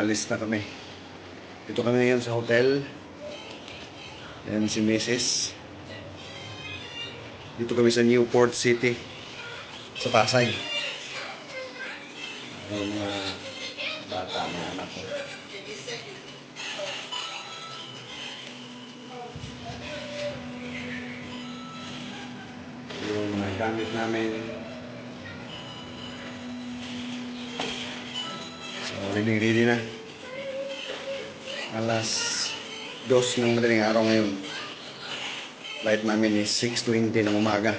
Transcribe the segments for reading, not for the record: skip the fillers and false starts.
alis na kami. Dito kami ngayon sa hotel. Yan si Mrs. Dito kami sa Newport City, sa Pasay. Yung mga bata, mga anak ko. Yung mga gamit namin. So, ready na. Alas 2 ng madaling araw ngayon. Flight namin is 6:20 ng umaga.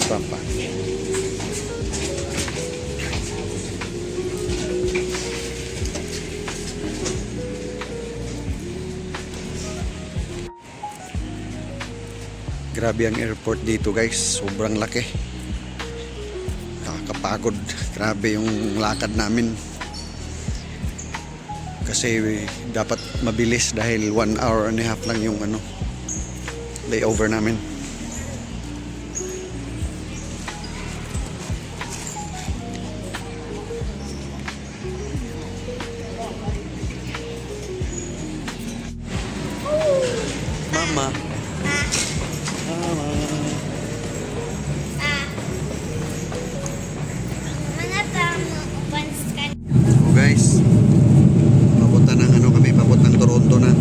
Pampa. Grabe ang airport dito guys, sobrang laki. Nakakapagod. Grabe yung lakad namin. Kasi dapat mabilis dahil 1 hour and a half lang yung layover namin. Mama. So guys, papunta ng Toronto na.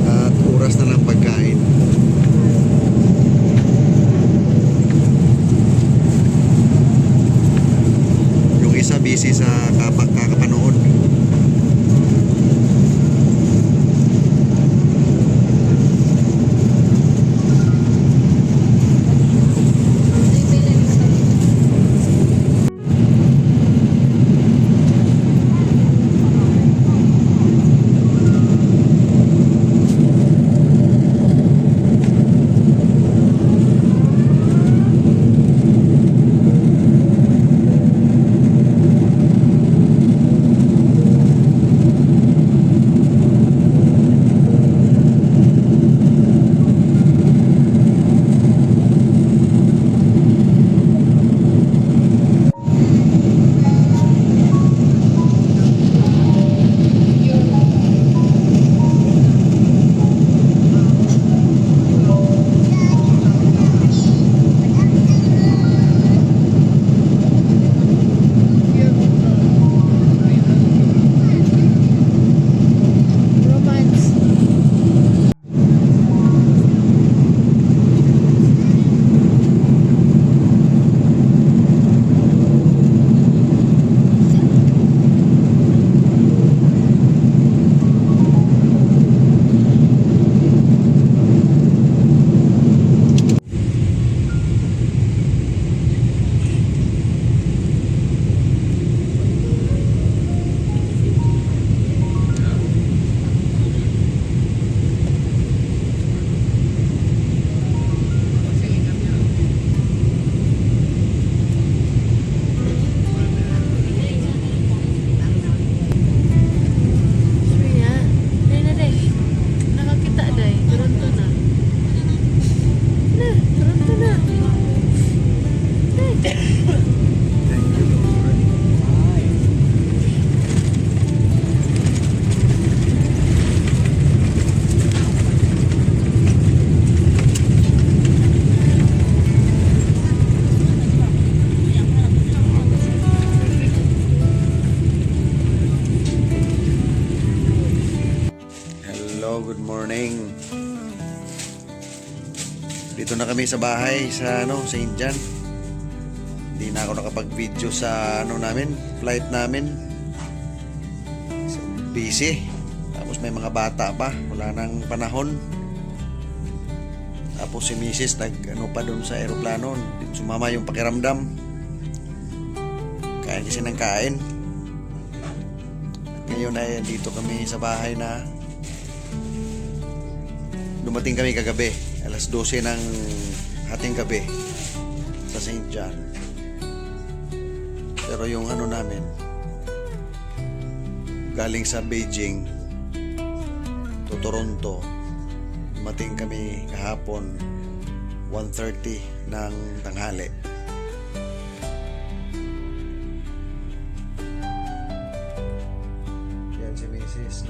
At oras na ng pagkain. Yung isa busy sa kakapanood. Thank you, Lord. Hello, good morning. Dito na kami sa bahay sa St. John. Hindi na ako nakapag-video sa flight namin. So, busy. Tapos may mga bata pa, wala nang panahon. Tapos si Mrs. pa doon sa aeroplano, sumama yung pakiramdam. Kain kasi ng kain. Ngayon ay dito kami sa bahay na dumating kami kagabi, alas 12 ng hating gabi sa St. John. Pero yung namin galing sa Beijing to Toronto, dumating kami kahapon 1:30 ng tanghali. Yan si Mrs.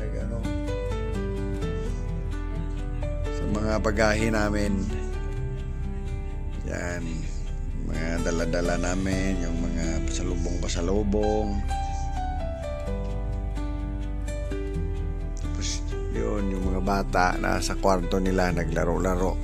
sa mga bagahe namin. Yan, mga dala-dala namin, yung mga pasalubong. Tapos yun, yung mga bata nasa kwarto nila naglaro-laro.